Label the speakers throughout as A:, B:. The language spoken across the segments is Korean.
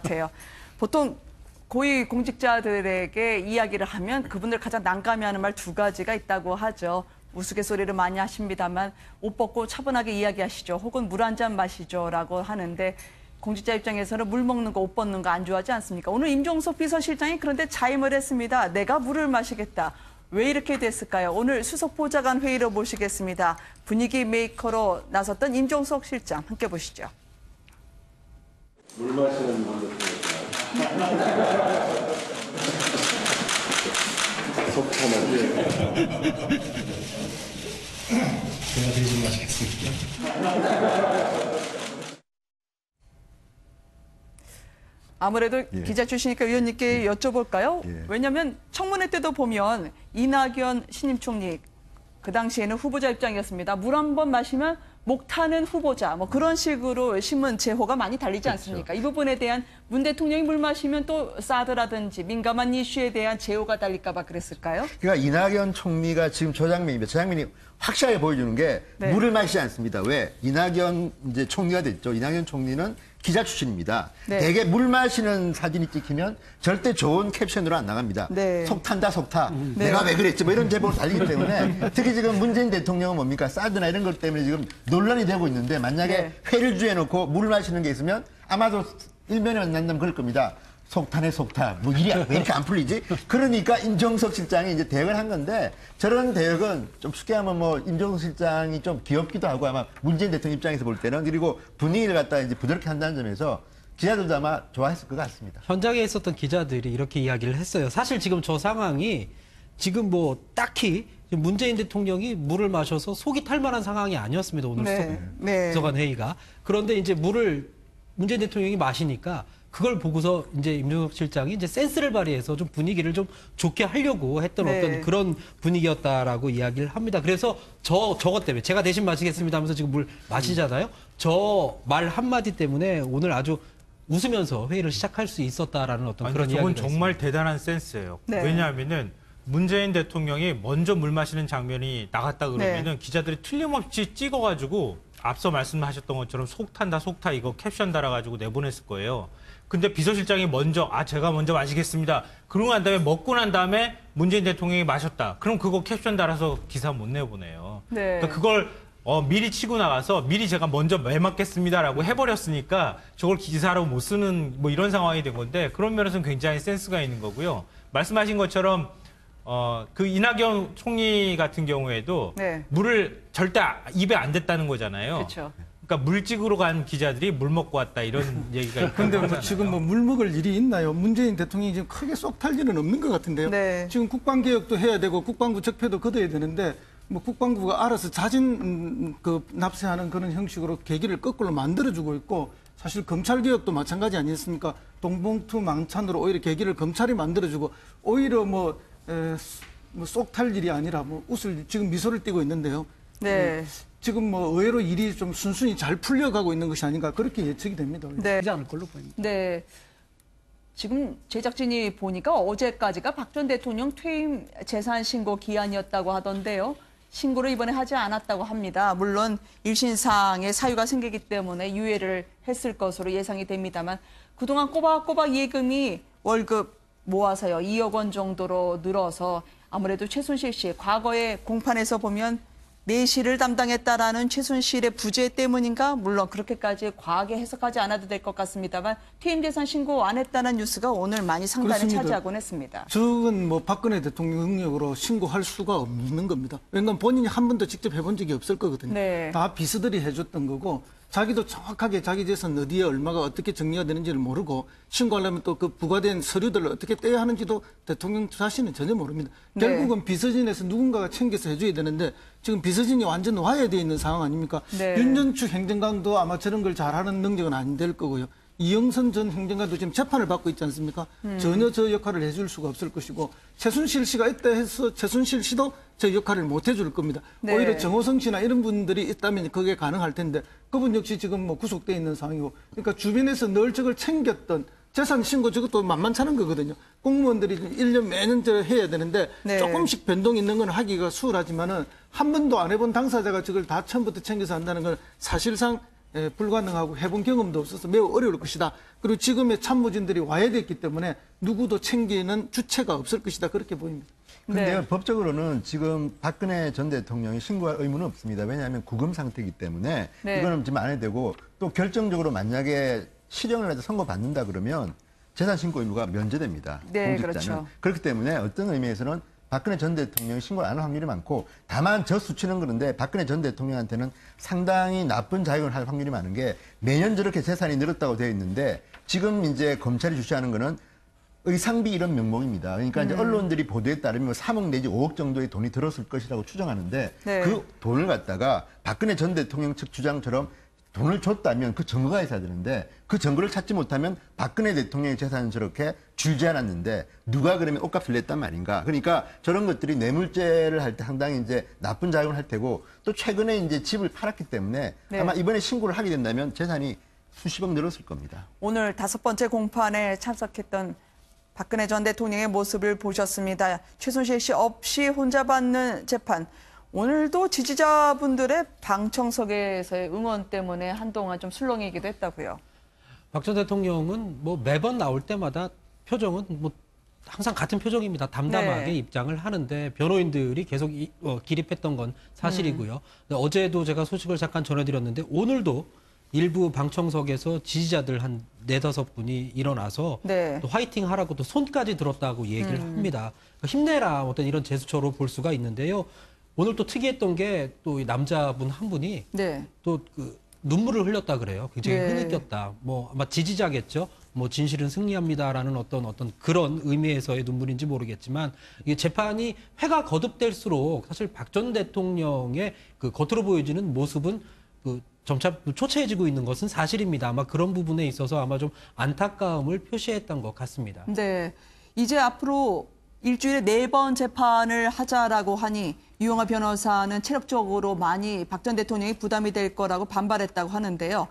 A: 같아요. 보통 고위 공직자들에게 이야기를 하면 그분들 가장 난감해하는 말 두 가지가 있다고 하죠. 우스갯소리를 많이 하십니다만 옷 벗고 차분하게 이야기하시죠. 혹은 물 한 잔 마시죠 라고 하는데 공직자 입장에서는 물 먹는 거, 옷 벗는 거 안 좋아하지 않습니까? 오늘 임종석 비서실장이 그런데 자임을 했습니다. 내가 물을 마시겠다. 왜 이렇게 됐을까요? 오늘 수석보좌관 회의로 모시겠습니다. 분위기 메이커로 나섰던 임종석 실장 함께 보시죠.
B: 물 마시는 분들 속 터널.
C: 제가 대신 마시겠습니다.
A: 아무래도 기자 출신이니까 의원님께 여쭤볼까요? 왜냐하면 청문회 때도 보면 이낙연 신임 총리 그 당시에는 후보자 입장이었습니다. 물 한 번 마시면 목 타는 후보자 뭐 그런 식으로 신문 제호가 많이 달리지 않습니까? 이 부분에 대한 문 대통령이 물 마시면 또 사드라든지 민감한 이슈에 대한 제호가 달릴까 봐 그랬을까요?
D: 그러니까 이낙연 총리가 지금 저 장면입니다. 저 장면이 확실하게 보여주는 게 물을 마시지 않습니다. 왜? 이낙연 이제 총리가 됐죠. 이낙연 총리는 기자 출신입니다. 대개 물 마시는 사진이 찍히면 절대 좋은 캡션으로 안 나갑니다. 속 탄다, 속 타. 내가 왜 그랬지? 뭐 이런 제보를 달리기 때문에 특히 지금 문재인 대통령은 뭡니까? 사드나 이런 것 때문에 지금 논란이 되고 있는데 만약에 회를 주해놓고 물을 마시는 게 있으면 아마도 일면에 만난다면 그럴 겁니다. 속타네 속타. 뭐 일이 왜 이렇게 안 풀리지? 그러니까 임종석 실장이 이제 대역을 한 건데 저런 대역은 좀 쉽게 하면 뭐 임종석 실장이 좀 귀엽기도 하고 아마 문재인 대통령 입장에서 볼 때는 그리고 분위기를 갖다 이제 부드럽게 한다는 점에서 기자들도 아마 좋아했을 것 같습니다.
E: 현장에 있었던 기자들이 이렇게 이야기를 했어요. 사실 지금 저 상황이 지금 뭐 딱히 문재인 대통령이 물을 마셔서 속이 탈 만한 상황이 아니었습니다. 오늘 수석관 회의가. 그런데 이제 물을 문재인 대통령이 마시니까 그걸 보고서 이제 임종석 실장이 이제 센스를 발휘해서 좀 분위기를 좀 좋게 하려고 했던 어떤 그런 분위기였다라고 이야기를 합니다. 그래서 저것 때문에 제가 대신 마시겠습니다 하면서 지금 물 마시잖아요. 저 말 한마디 때문에 오늘 아주 웃으면서 회의를 시작할 수 있었다라는 어떤 그런 이야기가 있습니다.
F: 저건 정말 대단한 센스예요. 왜냐하면은 문재인 대통령이 먼저 물 마시는 장면이 나갔다 그러면은 기자들이 틀림없이 찍어가지고 앞서 말씀하셨던 것처럼 속 탄다, 속 타 이거 캡션 달아가지고 내보냈을 거예요. 근데 비서실장이 먼저 제가 먼저 마시겠습니다. 그러고 난 다음에 먹고 난 다음에 문재인 대통령이 마셨다. 그럼 그거 캡션 달아서 기사 못 내보내요. 그러니까 그걸 미리 치고 나가서 미리 제가 먼저 왜 맞겠습니다라고 해버렸으니까 저걸 기사로 못 쓰는 뭐 이런 상황이 된 건데 그런 면에서는 굉장히 센스가 있는 거고요. 말씀하신 것처럼 그 이낙연 총리 같은 경우에도 물을 절대 입에 안 댔다는 거잖아요.
A: 그렇죠.
F: 그러니까 물 찍으러 간 기자들이 물 먹고 왔다 이런 얘기가 있고.
C: 근데 뭐 지금 뭐 물 먹을 일이 있나요? 문재인 대통령이 지금 크게 쏙 탈 일은 없는 것 같은데요. 지금 국방개혁도 해야 되고 국방부 적폐도 걷어야 되는데 뭐 국방부가 알아서 자진 납세하는 그런 형식으로 계기를 거꾸로 만들어주고 있고 사실 검찰개혁도 마찬가지 아니었습니까? 동봉투 망찬으로 오히려 계기를 검찰이 만들어주고 오히려 쏙 탈 일이 아니라 뭐 지금 미소를 띠고 있는데요. 지금 뭐 의외로 일이 좀 순순히 잘 풀려가고 있는 것이 아닌가 그렇게 예측이 됩니다.
E: 되지 않을 걸로 보입니다.
A: 지금 제작진이 보니까 어제까지가 박 전 대통령 퇴임 재산 신고 기한이었다고 하던데요. 신고를 이번에 하지 않았다고 합니다. 물론 일신상의 사유가 생기기 때문에 유예를 했을 것으로 예상이 됩니다만 그동안 꼬박꼬박 예금이 월급 모아서요 2억 원 정도로 늘어서 아무래도 최순실 씨 과거의 공판에서 보면 내실을 담당했다라는 최순실의 부재 때문인가? 물론 그렇게까지 과하게 해석하지 않아도 될 것 같습니다만 퇴임 재산 신고 안 했다는 뉴스가 오늘 많이 상단을 차지하곤 했습니다.
C: 저건 뭐 박근혜 대통령 능력으로 신고할 수가 없는 겁니다. 왜냐하면 본인이 한 번도 직접 해본 적이 없을 거거든요. 다 비서들이 해줬던 거고 자기도 정확하게 자기 재산 어디에 얼마가 어떻게 정리가 되는지를 모르고 신고하려면 또 그 부과된 서류들을 어떻게 떼야 하는지도 대통령 자신은 전혀 모릅니다. 결국은 비서진에서 누군가가 챙겨서 해줘야 되는데 지금 비서진이 완전 와해되어 있는 상황 아닙니까? 윤전추 행정관도 아마 저런 걸 잘하는 능력은 안 될 거고요. 이영선 전 행정관도 지금 재판을 받고 있지 않습니까? 전혀 저 역할을 해줄 수가 없을 것이고 최순실 씨가 있다 해서 최순실 씨도 저 역할을 못 해줄 겁니다. 오히려 정호성 씨나 이런 분들이 있다면 그게 가능할 텐데 그분 역시 지금 뭐 구속돼 있는 상황이고 그러니까 주변에서 늘 저걸 챙겼던 재산 신고 저것도 만만찮은 거거든요. 공무원들이 1년 매년 해야 되는데 조금씩 변동이 있는 건 하기가 수월하지만은 한 번도 안 해본 당사자가 저걸 다 처음부터 챙겨서 한다는 건 사실상 불가능하고 해본 경험도 없어서 매우 어려울 것이다. 그리고 지금의 참모진들이 와야 됐기 때문에 누구도 챙기는 주체가 없을 것이다. 그렇게 보입니다.
D: 그런데요, 네. 법적으로는 지금 박근혜 전 대통령이 신고할 의무는 없습니다. 왜냐하면 구금 상태이기 때문에 네. 이거는 지금 안 해도 되고 또 결정적으로 만약에 실형을 해서 선고받는다 그러면 재산 신고 의무가 면제됩니다.
A: 네,
D: 공직자는.
A: 그렇죠.
D: 그렇기 때문에 어떤 의미에서는 박근혜 전 대통령이 신고를 안 할 확률이 많고 다만 저 수치는 그런데 박근혜 전 대통령한테는 상당히 나쁜 작용을 할 확률이 많은 게 매년 저렇게 재산이 늘었다고 되어 있는데 지금 이제 검찰이 주시하는 거는 의상비 이런 명목입니다. 그러니까 이제 언론들이 보도에 따르면 3억 내지 5억 정도의 돈이 들었을 것이라고 추정하는데 네. 그 돈을 갖다가 박근혜 전 대통령 측 주장처럼 돈을 줬다면 그 증거가 있어야 되는데 그 증거를 찾지 못하면 박근혜 대통령의 재산은 저렇게 줄지 않았는데 누가 그러면 옷값을 냈단 말인가. 그러니까 저런 것들이 뇌물죄를 할 때 상당히 이제 나쁜 작용을 할 테고 또 최근에 이제 집을 팔았기 때문에 네. 아마 이번에 신고를 하게 된다면 재산이 수십억 늘었을 겁니다.
A: 오늘 5번째 공판에 참석했던 박근혜 전 대통령의 모습을 보셨습니다. 최순실 씨 없이 혼자 받는 재판. 오늘도 지지자분들의 방청석에서의 응원 때문에 한동안 좀 술렁이기도 했다고요.
E: 박 전 대통령은 뭐 매번 나올 때마다 표정은 뭐 항상 같은 표정입니다. 담담하게 네. 입장을 하는데 변호인들이 계속 기립했던 건 사실이고요. 어제도 제가 소식을 잠깐 전해드렸는데 오늘도 일부 방청석에서 지지자들 한 4-5분이 일어나서 네. 또 화이팅 하라고 또 손까지 들었다고 얘기를 합니다. 힘내라 어떤 이런 제스처로 볼 수가 있는데요. 오늘 또 특이했던 게 또 남자분 한 분이 네. 또 그 눈물을 흘렸다 그래요. 굉장히 네. 흐느꼈다. 뭐 아마 지지자겠죠. 뭐 진실은 승리합니다라는 어떤 그런 의미에서의 눈물인지 모르겠지만 이게 재판이 회가 거듭될수록 사실 박 전 대통령의 그 겉으로 보여지는 모습은 그 점차 초췌해지고 있는 것은 사실입니다. 아마 그런 부분에 있어서 아마 좀 안타까움을 표시했던 것 같습니다.
A: 네, 이제 앞으로 일주일에 4번 재판을 하자라고 하니 유영하 변호사는 체력적으로 많이 박 전 대통령이 부담이 될 거라고 반발했다고 하는데요.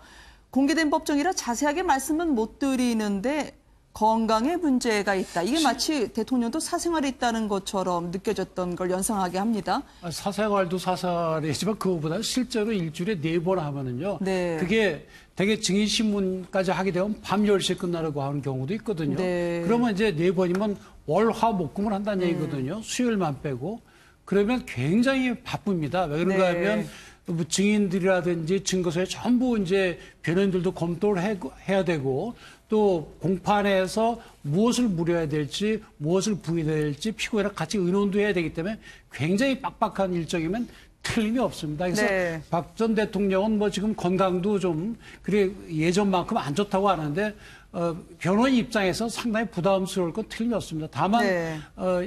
A: 공개된 법정이라 자세하게 말씀은 못 드리는데 건강에 문제가 있다. 이게 마치 대통령도 사생활이 있다는 것처럼 느껴졌던 걸 연상하게 합니다.
G: 사생활도 사생활이지만 그거보다 실제로 일주일에 4번 하면은요. 네. 그게 되게 증인신문까지 하게 되면 밤 10시에 끝나려고 하는 경우도 있거든요. 네. 그러면 이제 4번이면 월, 화, 목금을 한다는 얘기거든요. 수요일만 빼고. 그러면 굉장히 바쁩니다. 왜 그런가 하면 뭐 증인들이라든지 증거서에 전부 이제 변호인들도 검토를 해야 되고 또 공판에서 무엇을 물어야 될지 무엇을 부인해야 될지 피고인이랑 같이 의논도 해야 되기 때문에 굉장히 빡빡한 일정이면 틀림이 없습니다. 그래서 네. 박 전 대통령은 뭐 지금 건강도 좀 그래 예전만큼 안 좋다고 하는데 변호인 입장에서 상당히 부담스러울 건 틀림이 없습니다. 다만 네.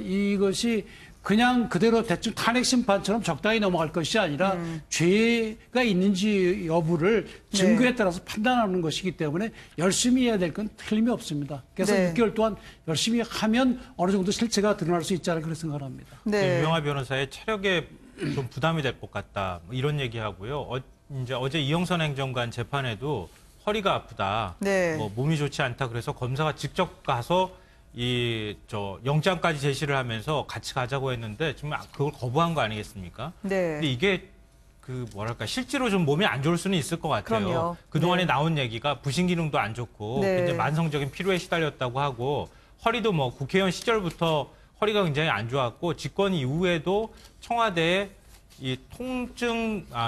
G: 이것이 그냥 그대로 대충 탄핵 심판처럼 적당히 넘어갈 것이 아니라 죄가 있는지 여부를 증거에 네. 따라서 판단하는 것이기 때문에 열심히 해야 될 건 틀림이 없습니다. 그래서 네. 6개월 동안 열심히 하면 어느 정도 실체가 드러날 수 있지 않을까 그렇게 생각합니다.
F: 네. 유영하 변호사의 체력에 좀 부담이 될 것 같다. 뭐 이런 얘기하고요. 이제 어제 이영선 행정관 재판에도 허리가 아프다. 네. 뭐 몸이 좋지 않다. 그래서 검사가 직접 가서 영장까지 제시를 하면서 같이 가자고 했는데 지금 그걸 거부한 거 아니겠습니까? 네. 근데 이게 실제로 좀 몸이 안 좋을 수는 있을 것 같아요.
A: 그럼요.
F: 그동안에
A: 네.
F: 나온 얘기가 부신 기능도 안 좋고
A: 네.
F: 굉장히 만성적인 피로에 시달렸다고 하고 허리도 뭐 국회의원 시절부터 허리가 굉장히 안 좋았고 집권 이후에도 청와대에 이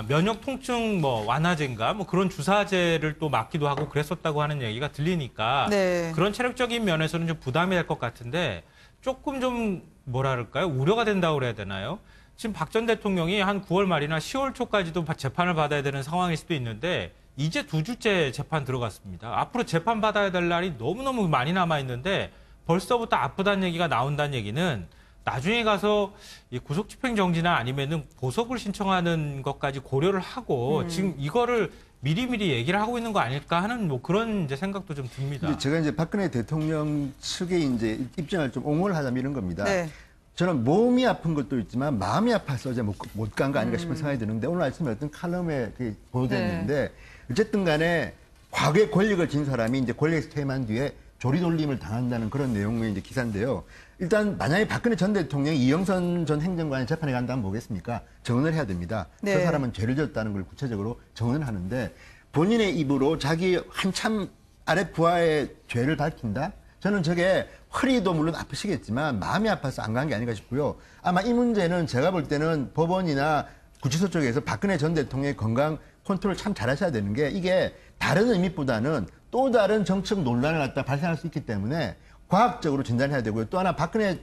F: 면역 통증 완화제인가 그런 주사제를 또 맞기도 하고 그랬었다고 하는 얘기가 들리니까 네. 그런 체력적인 면에서는 좀 부담이 될 것 같은데 조금 좀 우려가 된다고 그래야 되나요? 지금 박 전 대통령이 한 9월 말이나 10월 초까지도 재판을 받아야 되는 상황일 수도 있는데 이제 2주째 재판 들어갔습니다. 앞으로 재판 받아야 될 날이 너무너무 많이 남아 있는데 벌써부터 아프다는 얘기가 나온다는 얘기는 나중에 가서 이 구속집행정지나 아니면은 보석을 신청하는 것까지 고려를 하고 지금 이거를 미리미리 얘기를 하고 있는 거 아닐까 하는 그런 이제 생각도 좀 듭니다.
D: 제가 이제 박근혜 대통령 측의 이제 입장을 좀 옹호를 하자면 이런 겁니다. 네. 저는 몸이 아픈 것도 있지만 마음이 아파서 어제 못 간 거 아닌가 싶은 생각이 드는데 오늘 아침에 어떤 칼럼에 보도됐는데 네. 어쨌든 간에 과거에 권력을 진 사람이 이제 권력에서 퇴임한 뒤에 조리돌림을 당한다는 그런 내용의 이제 기사인데요. 일단 만약에 박근혜 전 대통령이 이영선 전 행정관의 재판에 간다면 뭐겠습니까? 정언을 해야 됩니다. 네. 저 사람은 죄를 졌다는 걸 구체적으로 정언을 하는데 본인의 입으로 자기 한참 아래 부하의 죄를 밝힌다? 저는 저게 허리도 물론 아프시겠지만 마음이 아파서 안 간 게 아닌가 싶고요. 아마 이 문제는 제가 볼 때는 법원이나 구치소 쪽에서 박근혜 전 대통령의 건강 컨트롤 참 잘하셔야 되는 게 이게 다른 의미보다는 또 다른 정책 논란을 갖다 발생할 수 있기 때문에 과학적으로 진단해야 되고요. 또 하나 박근혜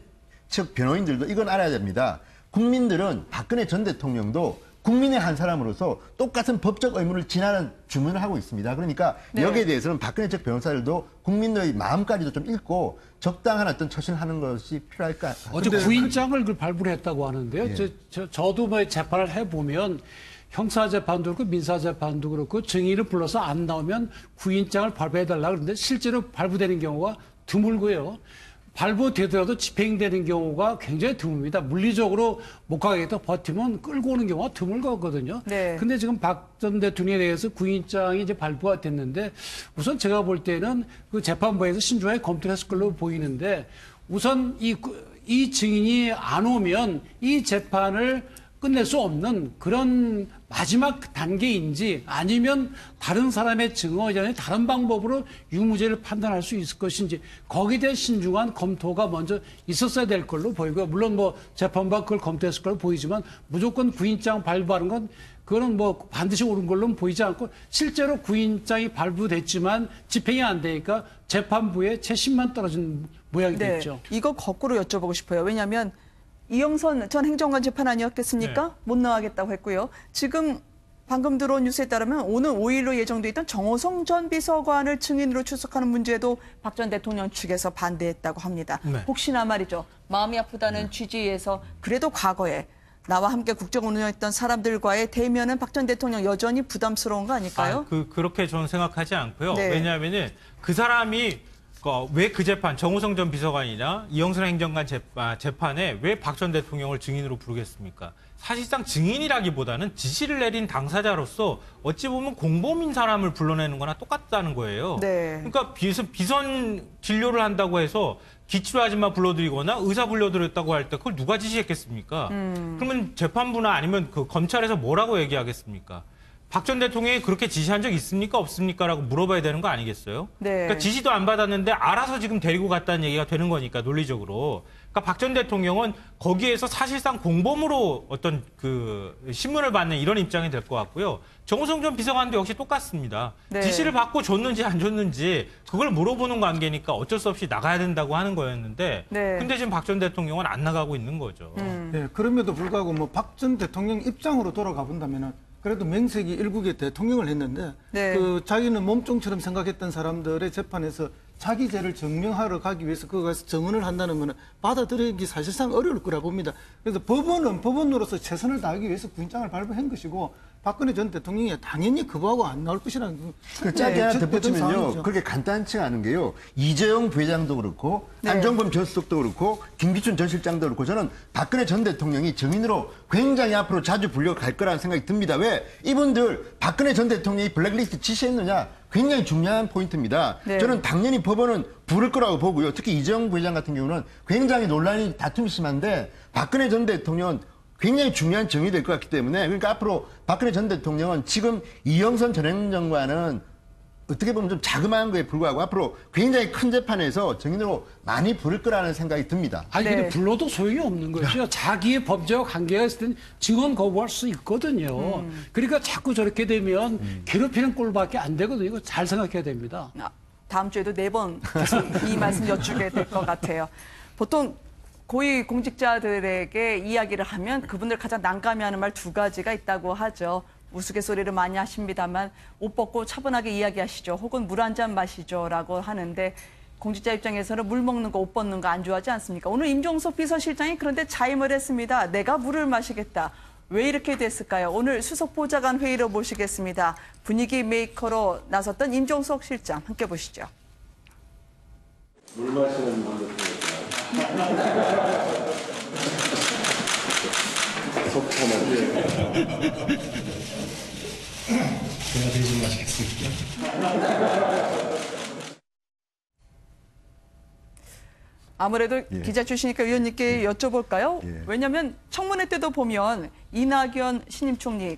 D: 측 변호인들도 이건 알아야 됩니다. 국민들은 박근혜 전 대통령도 국민의 한 사람으로서 똑같은 법적 의무를 지나는 주문을 하고 있습니다. 그러니까
A: 네.
D: 여기에 대해서는 박근혜 측 변호사들도 국민들의 마음까지도 좀 읽고 적당한 어떤 처신을 하는 것이 필요할까.
G: 어제 구인장을 발부를 했다고 하는데요.
D: 예.
G: 저도 뭐 재판을 해보면 형사재판도 그렇고 민사재판도 그렇고 증인을 불러서 안 나오면 구인장을 발부해달라 그러는데 실제로 발부되는 경우가 드물고요. 발부되더라도 집행되는 경우가 굉장히 드뭅니다. 물리적으로 못 가겠다 버티면 끌고 오는 경우가 드물 거거든요.
A: 네.
G: 근데 지금 박 전 대통령에 대해서 구인장이 이제 발부가 됐는데 우선 제가 볼 때는 그 재판부에서 신중하게 검토를 했을 걸로 보이는데 우선 이 증인이 안 오면 이 재판을 끝낼 수 없는 그런 마지막 단계인지 아니면 다른 사람의 증언 이전에 다른 방법으로 유무죄를 판단할 수 있을 것인지 거기에 대한 신중한 검토가 먼저 있었어야 될 걸로 보이고요. 물론 뭐 재판부가 그걸 검토했을 걸로 보이지만 무조건 구인장 발부하는 건 그거는 뭐 반드시 옳은 걸로는 보이지 않고 실제로 구인장이 발부됐지만 집행이 안 되니까 재판부의 재심만 떨어진 모양이 됐죠.
A: 이거 거꾸로 여쭤보고 싶어요. 왜냐하면 이영선 전 행정관 재판 아니었겠습니까?
F: 네.
A: 못 나가겠다고 했고요. 지금 방금 들어온 뉴스에 따르면 오늘 5일로 예정돼 있던 정호성 전 비서관을 증인으로 출석하는 문제도 박 전 대통령 측에서 반대했다고 합니다.
F: 네.
A: 혹시나 말이죠. 마음이 아프다는 취지에서 그래도 과거에 나와 함께 국정을 운영했던 사람들과의 대면은 박 전 대통령 여전히 부담스러운 거 아닐까요?
F: 그렇게 저는 생각하지 않고요.
A: 네.
F: 왜냐하면은 그 사람이 왜 그 재판, 정호성 전 비서관이나 이영선 행정관 재판에 왜 박 전 대통령을 증인으로 부르겠습니까? 사실상 증인이라기보다는 지시를 내린 당사자로서 어찌 보면 공범인 사람을 불러내는 거나 똑같다는 거예요.
A: 네.
F: 그러니까 비선 진료를 한다고 해서 기치료 아줌마 불러들이거나 의사 불러들였다고 할 때 그걸 누가 지시했겠습니까? 그러면 재판부나 아니면 그 검찰에서 뭐라고 얘기하겠습니까? 박 전 대통령이 그렇게 지시한 적 있습니까? 없습니까? 라고 물어봐야 되는 거 아니겠어요?
A: 네.
F: 그러니까 지시도 안 받았는데 알아서 지금 데리고 갔다는 얘기가 되는 거니까, 논리적으로. 그러니까 박 전 대통령은 거기에서 사실상 공범으로 어떤 그 신문을 받는 이런 입장이 될 것 같고요. 정호성 전 비서관도 역시 똑같습니다.
A: 네.
F: 지시를 받고 줬는지 안 줬는지 그걸 물어보는 관계니까 어쩔 수 없이 나가야 된다고 하는 거였는데,
A: 네.
F: 근데 지금 박 전 대통령은 안 나가고 있는 거죠.
C: 네, 그럼에도 불구하고 뭐 박 전 대통령 입장으로 돌아가 본다면은 그래도 명색이 일국의 대통령을 했는데
A: 네.
C: 그 자기는 몸종처럼 생각했던 사람들의 재판에서 자기 죄를 증명하러 가기 위해서 그거 가서 증언을 한다는 거는 받아들이기 사실상 어려울 거라 봅니다. 그래서 법원은 법원으로서 최선을 다하기 위해서 구인장을 발부한 것이고 박근혜 전 대통령이 당연히 그거하고 안 나올 것이라는
D: 그 짧게 하나 덧붙이면요. 그렇게 간단치 않은 게요. 이재용 부회장도 그렇고
A: 네.
D: 안종범 전 수석도 그렇고 김기춘 전 실장도 그렇고 저는 박근혜 전 대통령이 증인으로 굉장히 앞으로 자주 불려갈 거라는 생각이 듭니다. 왜? 이분들 박근혜 전 대통령이 블랙리스트 지시했느냐? 굉장히 중요한 포인트입니다.
A: 네.
D: 저는 당연히 법원은 부를 거라고 보고요. 특히 이재용 부회장 같은 경우는 굉장히 논란이 다툼이 심한데 박근혜 전 대통령은 굉장히 중요한 증인이 될 것 같기 때문에, 그러니까 앞으로 박근혜 전 대통령은 지금 이영선 전 행정관은 어떻게 보면 좀 자그마한 거에 불구하고 앞으로 굉장히 큰 재판에서 증인으로 많이 부를 거라는 생각이 듭니다.
G: 아니
A: 네.
G: 근데 불러도 소용이 없는 거죠. 자기의 법제와 관계가 있을 땐 증언 거부할 수 있거든요. 그러니까 자꾸 저렇게 되면 괴롭히는 꼴밖에 안 되거든요. 이거 잘 생각해야 됩니다.
A: 다음 주에도 4번 계속 이 말씀 여쭈게 될 것 같아요. 보통 고위 공직자들에게 이야기를 하면 그분들 가장 난감해하는 말 2가지가 있다고 하죠. 우스갯소리를 많이 하십니다만 옷 벗고 차분하게 이야기하시죠. 혹은 물 한 잔 마시죠라고 하는데 공직자 입장에서는 물 먹는 거, 옷 벗는 거 안 좋아하지 않습니까? 오늘 임종석 비서실장이 그런데 자임을 했습니다. 내가 물을 마시겠다. 왜 이렇게 됐을까요? 오늘 수석 보좌관 회의로 모시겠습니다. 분위기 메이커로 나섰던 임종석 실장 함께 보시죠.
B: 물 마시는 분들 속보만
H: 제가 대신 마시겠습니다.
A: 아무래도 기자 출신이니까 위원님께 여쭤볼까요?
D: 예.
A: 왜냐하면 청문회 때도 보면 이낙연 신임 총리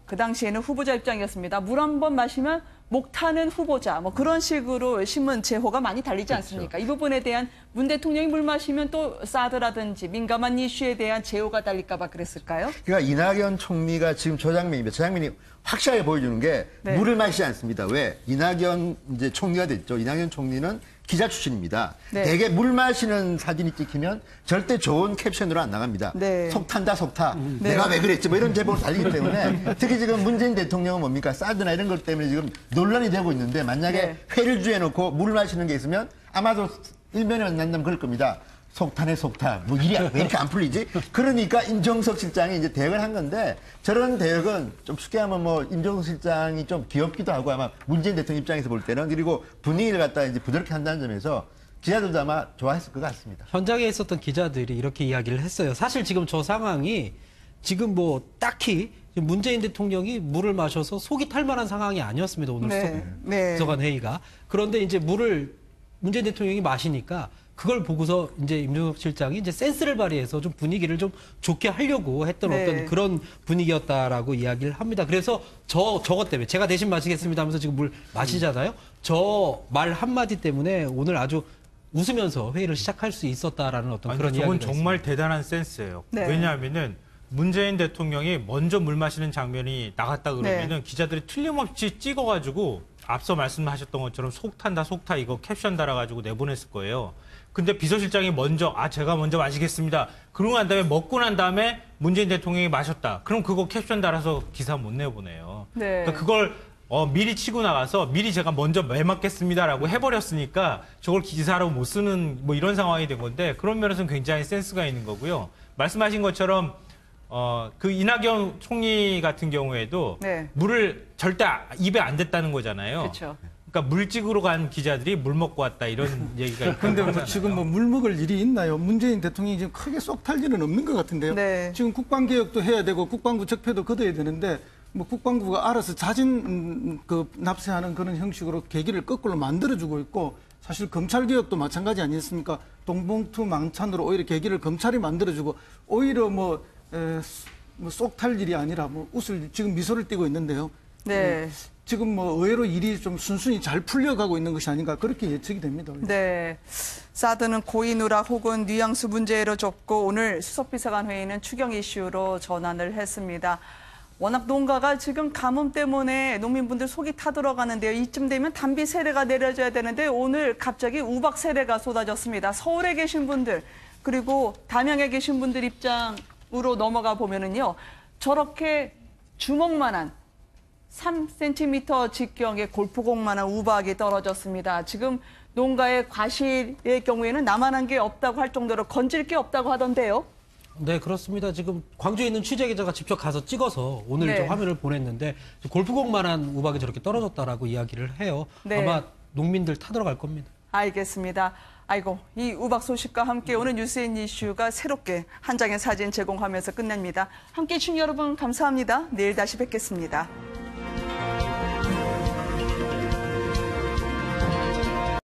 A: 그 당시에는 후보자 입장이었습니다. 물 한 번 마시면 목 타는 후보자, 뭐 그런 식으로 신문 제호가 많이 달리지 않습니까? 이 부분에 대한 문 대통령이 물 마시면 또 사드라든지 민감한 이슈에 대한 제호가 달릴까 봐 그랬을까요?
D: 그러니까 이낙연 총리가 지금 저 장면입니다. 저 장면이 확실하게 보여주는 게 물을 마시지 않습니다. 왜? 이낙연 이제 총리가 됐죠. 이낙연 총리는 기자 출신입니다. 대개 물 마시는 사진이 찍히면 절대 좋은 캡션으로 안 나갑니다. 속 탄다, 속 타. 내가 왜 그랬지? 뭐 이런 제보를 달리기 때문에 특히 지금 문재인 대통령은 뭡니까? 사드나 이런 것 때문에 지금 논란이 되고 있는데 만약에 회를 주해놓고 물 마시는 게 있으면 아마도 일면에 만난다면 그럴 겁니다. 속타네 속타. 뭐 일이 왜 이렇게 안 풀리지? 그러니까 임종석 실장이 이제 대역을 한 건데 저런 대역은 좀 쉽게 하면 뭐 임종석 실장이 좀 귀엽기도 하고 아마 문재인 대통령 입장에서 볼 때는 그리고 분위기를 갖다 이제 부드럽게 한다는 점에서 기자들도 아마 좋아했을 것 같습니다.
E: 현장에 있었던 기자들이 이렇게 이야기를 했어요. 사실 지금 저 상황이 지금 뭐 딱히 문재인 대통령이 물을 마셔서 속이 탈 만한 상황이 아니었습니다. 오늘 수석관 회의가. 그런데 이제 물을 문재인 대통령이 마시니까 그걸 보고서 이제 임종석 실장이 이제 센스를 발휘해서 좀 분위기를 좀 좋게 하려고 했던 어떤 그런 분위기였다라고 이야기를 합니다. 그래서 저것 때문에 제가 대신 마시겠습니다 하면서 지금 물 마시잖아요. 저 말 한마디 때문에 오늘 아주 웃으면서 회의를 시작할 수 있었다라는 어떤 그런 이야기가
F: 저건 정말 대단한 센스예요. 왜냐하면은 문재인 대통령이 먼저 물 마시는 장면이 나갔다 그러면은 기자들이 틀림없이 찍어가지고 앞서 말씀하셨던 것처럼 속 탄다, 속 타 이거 캡션 달아가지고 내보냈을 거예요. 근데 비서실장이 먼저 제가 먼저 마시겠습니다. 그러고 난 다음에 먹고 난 다음에 문재인 대통령이 마셨다. 그럼 그거 캡션 달아서 기사 못 내보내요. 그러니까 그걸 미리 치고 나가서 미리 제가 먼저 맞겠습니다라고 해버렸으니까 저걸 기사로 못 쓰는 뭐 이런 상황이 된 건데 그런 면에서는 굉장히 센스가 있는 거고요. 말씀하신 것처럼 그 이낙연 총리 같은 경우에도 물을 절대 입에 안 댔다는 거잖아요.
A: 그렇죠.
F: 그러니까 물 찍으러 간 기자들이 물 먹고 왔다 이런 얘기가 있고.
C: 그런데 뭐 지금 뭐 물 먹을 일이 있나요? 문재인 대통령이 지금 크게 쏙 탈 일은 없는 것 같은데요. 지금 국방개혁도 해야 되고 국방부 적폐도 걷어야 되는데 뭐 국방부가 알아서 자진 납세하는 그런 형식으로 계기를 거꾸로 만들어주고 있고 사실 검찰개혁도 마찬가지 아니었습니까? 동봉투 망찬으로 오히려 계기를 검찰이 만들어주고 오히려 쏙 탈 일이 아니라 뭐 지금 미소를 띠고 있는데요. 지금 뭐 의외로 일이 좀 순순히 잘 풀려가고 있는 것이 아닌가 그렇게 예측이 됩니다.
A: 사드는 고의 누락 혹은 뉘앙스 문제로 줬고 오늘 수석비서관 회의는 추경 이슈로 전환을 했습니다. 워낙 농가가 지금 가뭄 때문에 농민분들 속이 타들어가는데요. 이쯤 되면 단비 세례가 내려져야 되는데 오늘 갑자기 우박 세례가 쏟아졌습니다. 서울에 계신 분들 그리고 담양에 계신 분들 입장으로 넘어가 보면은요. 저렇게 주먹만한 3cm 직경의 골프공만한 우박이 떨어졌습니다. 지금 농가의 과실의 경우에는 나만한 게 없다고 할 정도로 건질 게 없다고 하던데요.
E: 네, 그렇습니다. 지금 광주에 있는 취재 기자가 직접 가서 찍어서 오늘 저 화면을 보냈는데 골프공만한 우박이 저렇게 떨어졌다라고 이야기를 해요. 아마 농민들 타들어갈 겁니다.
A: 알겠습니다. 아이고, 이 우박 소식과 함께 오늘 뉴스인 이슈가 새롭게 한 장의 사진 제공하면서 끝냅니다. 함께해 주신 여러분 감사합니다. 내일 다시 뵙겠습니다.